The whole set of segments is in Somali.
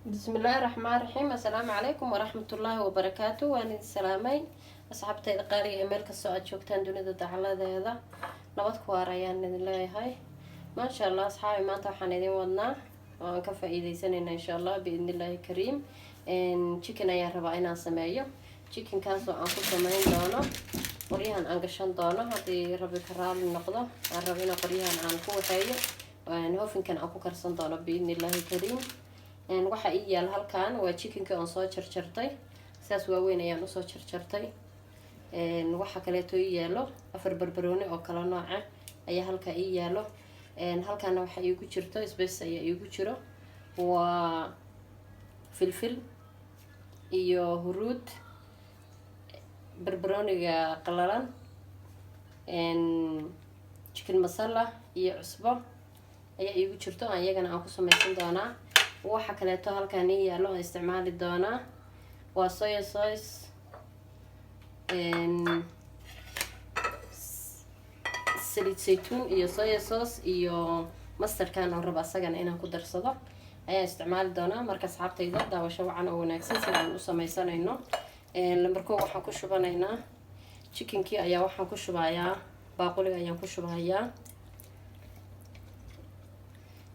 بسم الله الرحمن الرحيم. السلام عليكم ورحمة الله وبركاته. وأنا السلامي أصحابتي قاري إيميل كسوعد شوكتان دوني دعلا ذا نبض كواريان الله هاي ما شاء الله أصحابي ما توحنا دين ودنا وكفى إذا سنين إن شاء الله بإذن الله الكريم إن chicken أيها ربعنا سمايو chicken كاسو أنكو سماين دانا قريهان أنقشان دانا هذه ربي كرال النقطة ربينا قريهان أنكو حيو وإن هو فين كان أنكو كرسان دانا بإذن الله الكريم waxa ii yaal halkan waa chickenka aan soo jarjartay saas waaweyn ayaan u soo jarjartay waxa kale oo ii yaalo afar barbarooni oo kala nooc ah ayaa halka ii yaalo halkan waxa iigu jirto space ayaa iigu jiro waa filfil iyo huruud barbarooniga qalalan chicken masala iyo cusbo ayaa iigu jirto ayagana aan ku sameeysan doonaa waxa kale oo halkan yaalo oo isticmaali doona waa soy sauce saliid saytuun iyo soy sauce iyo mustard kan oo raba asagana inaan ku darsado ayaa isticmaali doona marka asxaabtayda daawasho wacan oo wanaagsan si aan u sameysanayno lambarko waxaan ku shubanaynaa chickenkii ayaa waxaan ku shubayaa baaquliga ayaan ku shubayaa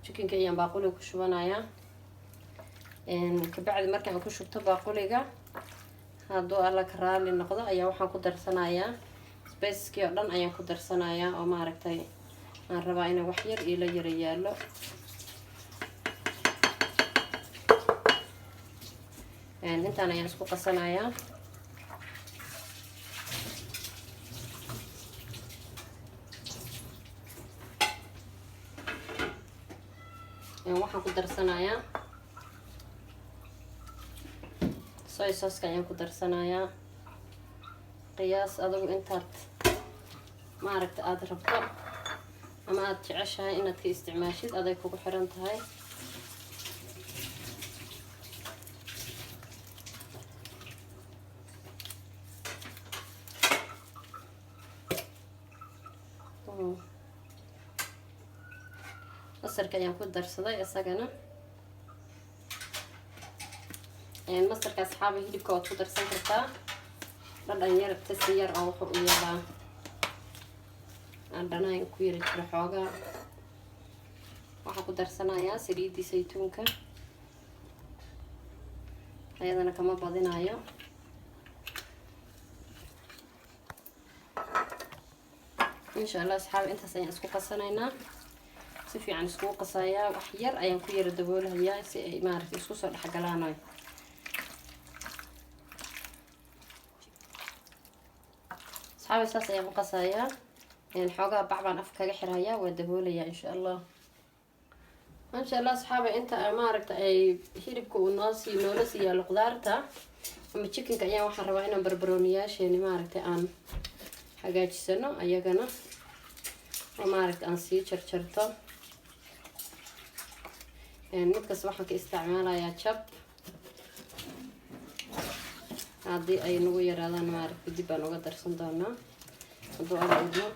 chickenkii ayaan baaquliga ku shubanayaa kabacdi marka aan ku shubto baaquliga hadduu alla ka raali noqdo ayaa waxaan ku darsanayaa spacekii oo dhan ayaan ku darsanayaa oo maaragtay aan rabaa inay wax yar ila yara yaalo intaan ayaan isku qasanayaa waxaan ku darsanayaa soy sauce ayaan ku darsanayaa qiyaas adigu intaad maaragta aad rabto ama aad jeceshahay inaad ka isticmaashid aday kugu xiran tahay masarka ayaan ku darsaday isagana masarka asxaabi hilibka waad ku darsan kartaa dhadhan yar tasi yar oo wuxuu u yeelaa dhanahay ku yara jiro xoogaa waxaan ku darsanayaa saliidii saytuunka ayadana kama badinayo insha allah asxaabi intaas ayaan isku qasanaynaa si fiican iskugu qasayaa wax yar ayaan ku yara daboolayaa si ay maaragtay isku soo dhexgalaan صحابي ساس ayaan u qasayaa xoogaa bacbaan af kaga xirayaa waa daboolayaa insha Allah صحابي inta maaragta ay hilibka uu noola siiyaa qudaarta ama chickenka ayaan waxaan rabaa inaan barbarooniyaasheeni maaragta aan hagaajisano ayagana oo maaragta aan sii jarjarto midkaas waxaan ka isticmaalayaa chop haddii ay nagu yaraadaan maaragta dib baan uga darsan doonaa hadduu alla idmo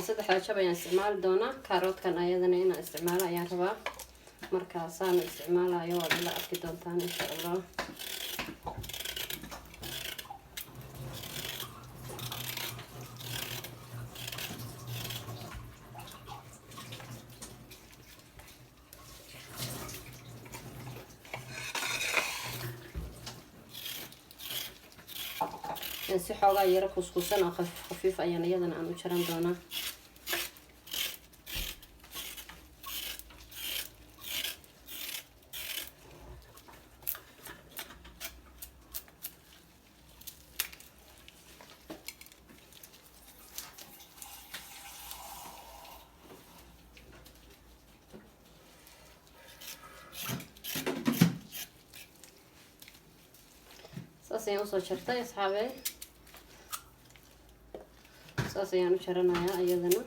saddexda jab ayaan isticmaali doonaa kaaroodkan ayadana inaan isticmaalo ayaan rabaa markaasaan isticmaalayo waad ila arki doontaan insha Allah si xoogaa yara kuskuusan oo khafiif ayaan iyadana aan u jaran doonaa saas ayaan usoo jartay asxaabey saas ayaan u jaranayaa iyadana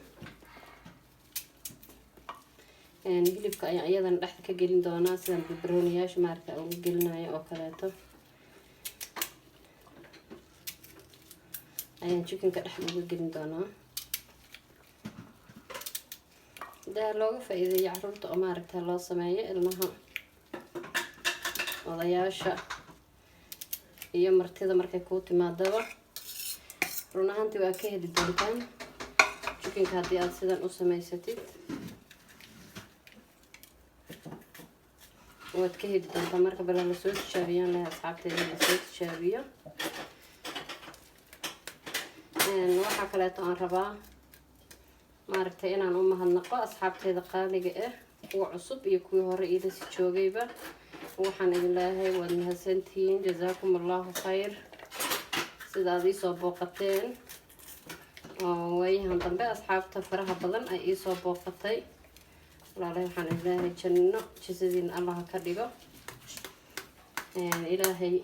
hilibka ayaan iyadana dhexda ka gelin doonaa sidaan barbarooniyaasha maaragta ugu gelinayo oo kaleeto ayaan chickenka dhexda uga gelin doonaa daa looga faa'iideeyo caruurta oo maaragta loo sameeyo ilmaha odayaasha iyo martida markay kuu timaadaba run ahaantii waa ka heli doontaan chickenka haddii aad sidan u samaysatid waad ka heli doontaa marka bala lasoo tijaabiyaan lahay asxaabteeda lasoo tijaabiyo waxaa kaleeto aan rabaa maaragtay inaan u mahadnaqo asxaabteeda qaaliga ah kuwa cusub iyo kuwii hore iilasi joogayba waxaan idin leeyahay waad mahadsantihiin jazaakum allahu khayr sida aad iisoo booqateen oo waayahan dambe asxaabta faraha badan ay iisoo booqatay walaalahay waxaan idin leeyahay janno jazadiina allaha ka dhigo ilaahay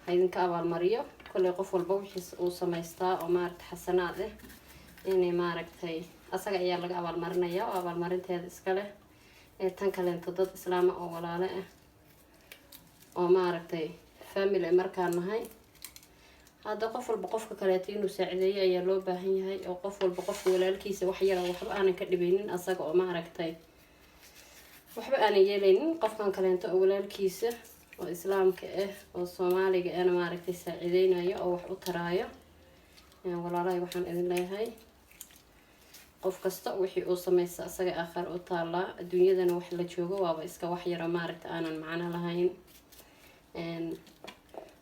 ha idinka abaalmariyo kolley qof walba wixiis uu samaystaa oo maaragta xasanaad ah inay maaragtay asaga ayaa laga abaalmarinaya oo abaalmarinteeda iska leh tan kaleento dad islaama oo walaale ah oo maaragtay family markaan nahay hadda qof walba qofka kaleeto inuu saacideeyo ayaa loo baahan yahay oo qof walba qofka walaalkiisa wax yara waxba aanan ka dhibaynin asaga oo maaragtay waxba aanan yeelaynin qofkan kaleento oo walaalkiisa oo islaamka ah oo soomaaliga ahna maaragtay saacideynayo oo wax u taraayo walaalahay waxaan idin leeyahay qof kasta wixii uu samaysta asaga aakhir u taalaa adduunyadana wax la joogo waaba iska wax yara maaragta aanan macno lahayn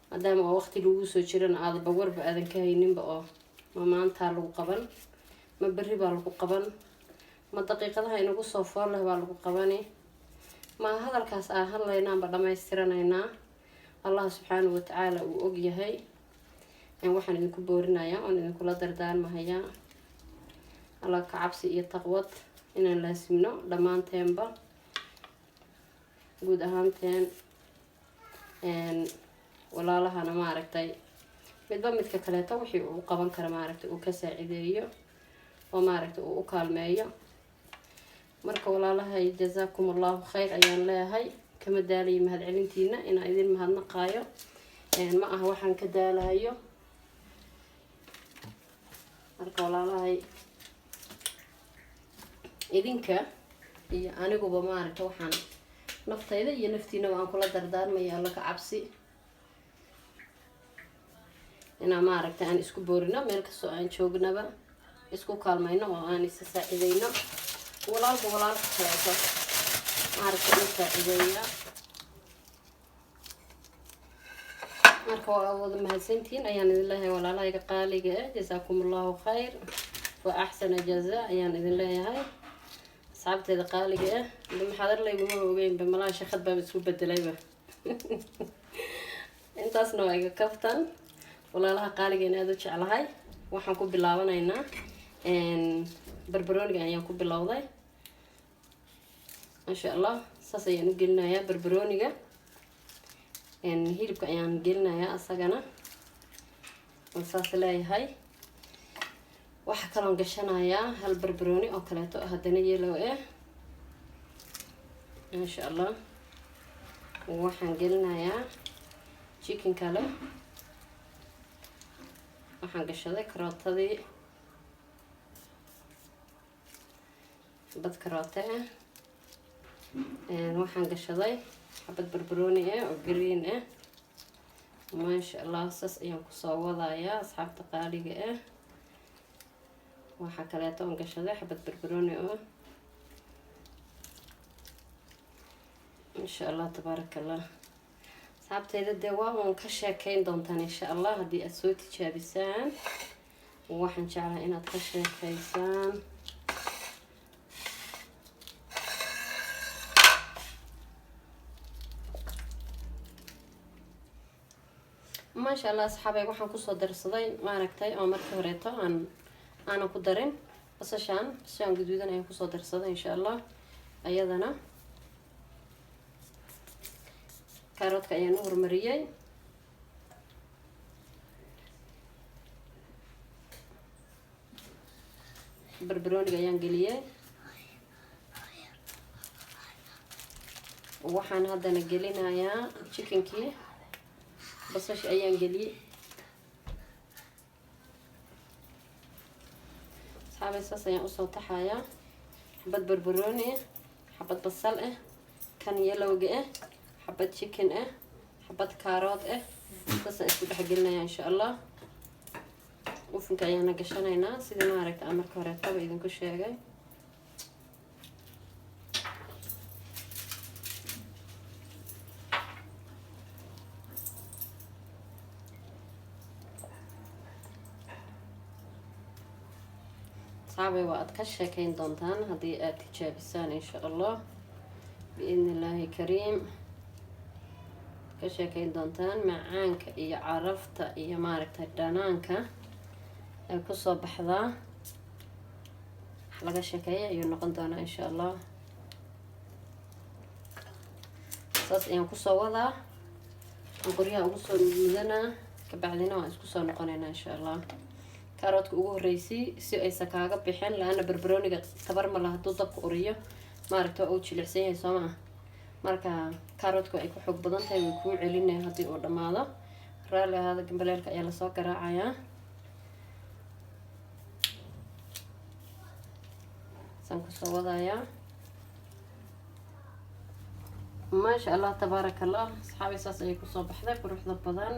maadaama oo waqti lagu soo jirana aadaba warba aadan ka hayninba oo ma maantaa lagu qaban ma berri baa lagu qaban ma daqiiqadaha inagu soo fool leh baa lagu qabani ma hadalkaas aan hadlaynaanba dhammaystiranaynaa allah subxaanahu watacaala uu og yahay waxaan idinku boorinayaa oon idinkula dardaarmahayaa alla ka cabsi iyo taqwad inaan laasimno dhammaanteenba guud ahaanteen walaalahana maaragtay midba midka kaleeto wixii uu qaban kara maaragtay uu ka saacideeyo oo maaragtay uu u kaalmeeyo marka walaalahay jazaakum allahu khayr ayaan leeyahay kama daalayo mahadcelintiina inaan idin mahadnaqaayo ma aha waxaan ka daalayo marka walaalahay idinka iyo aniguba maaragtay waxaan naftayda iyo naftiinaba aan kula dardaarmaya alla ka cabsi inaan maaragtay aan isku boorino meel kastoo aan joognaba isku kaalmayno oo aan isa saacideyno walaalba walaalka kaleeto maaragtay u saacideeya marka waa wada mahadsantihiin ayaan idin leeyahay walaalahayga qaaliga ah jazaakum allahu khayr wa axsana jazaa ayaan idin leeyahay asxaabteeda qaaliga ah maxaadar layguma ogeynba malaha shaqad baaba isku bedelayba intaasna waa iga kaftan walaalaha qaaliga in aada u jeclahay waxaan ku bilaabanaynaa barbarooniga ayaan ku bilowday maasha allah saas ayaan u gelinayaa barbarooniga hilibka ayaan gelinayaa asagana aan saas leeyahay waxaa kaloon gashanayaa hal barbarooni oo kaleeto haddana yellow ah maasha allah waxaan gelinayaa chicken kale waxaan gashaday karootadii bad karoote ah waxaan gashaday xabad barbarooni ah oo green ah maasha allah saas ayaan kusoo wadayaa asxaabta qaaliga ah waxaa kaleeto aan gashaday xabad barbarooni oo insha allah tabaaraka allah asxaabteyda dee waa uun ka sheekeyn doontaan insha allah haddii aada soo tijaabisaan waxaan jeclahay inaad ka sheekeysaan maasha allah asxaabay waxaan kusoo darsaday maaragtay oo markii horeeto aanan ku darin basashaan guduudan ayaan kusoo darsaday insha allah ayadana kaaroodka ayaan u hormariyey barbarooniga ayaan geliyey waxaan haddana gelinayaa chickenkii basasha ayaan geliyey asxaabay saas ayaan usoo taxayaa xabad barbarooni xabad basal kan yelowga xabad chicken xabad kaarood saasaan isku dhex gelinayaa insha allah ovenka ayaana gashanaynaa sidii maaragta aan marka horeetaba idinku sheegay صعبة وقت كشكين دونتان هذه تجابسان إن شاء الله بإذن الله كريم كشكين دونتان معانك إيا عرفت إيا ماركت الدانانك كسو بحضا حلقة شكاية إيا نقن دونا إن شاء الله ساس إيا كسو وضع نقريها أقصو مدنا كبعدنا وأسكسو نقننا إن شاء الله كاروتك ugu horeysay si ay sakaaga bixin laana barbarooniga tabar ma laha dabka uriyo maaragta oo jilicsan yahay Soomaa marka kaarootku ay ku xog badan tahay way ku celinay hadii uu dhamaado raali hada gambaleelka ayaa la soo garaacayaa san ku soo wadaya ma sha Allah tabarakallah saxaabay saas ay ku soo baxday quruxda badan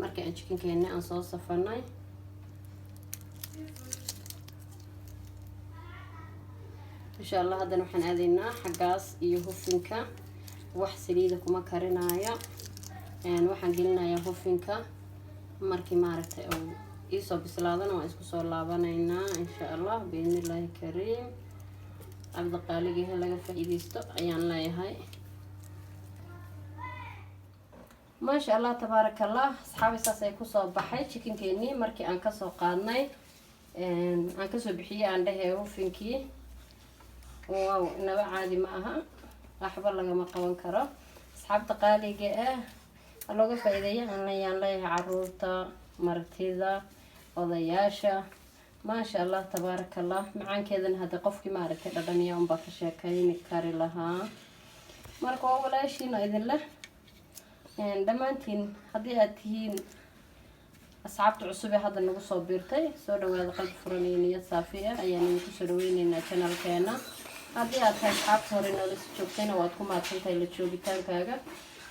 markii aan chickenkeena aan soo safarnay إن شاء الله هذا نحن أذينا حجاز يهوفينكا وحسليده كما كرنايا يعني وحن قلنا يهوفينكا مركي ماركة أو إيسو بسلادنا وإسكو صور لابانينا إن شاء الله بإذن الله الكريم عبد قالقي هلا فايديستو أيان لا يهاي ما شاء الله تبارك الله أصحابي ساسيكو صوب بحي تشيكن كيني مركي أنكسو قادناي أنكسو بحيي عنده يهوفينكي واو إنه عادي معها أحبر لقى ما قوان كرا أصحاب تقالي جاء اللوجو فايدة أنا يانلاي عروتا مرتيزة وضياشة ما شاء الله تبارك الله معان كذا هذا قفكي معركة لدنيا يوم بكشاكين كاري لها مركو ولا شيء إذن له يعني دمانتين هذه أتين أصحاب عصبي هذا النقص صبيرتي سودا وهذا قلب فرنينية صافية يعني متسروين إن channel كنا هذه أصحاب صورنا لسه شوفتنا وأتكم عارفين اللي تشوفيتان كذا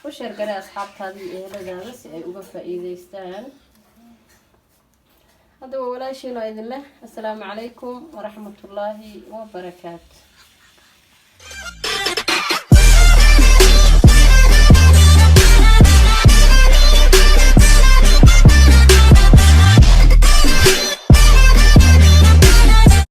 وشير قرأ أصحاب هذه هذا درس وقف إذا يستاهل هذا ولا شيء إذن الله السلام عليكم ورحمة الله وبركاته.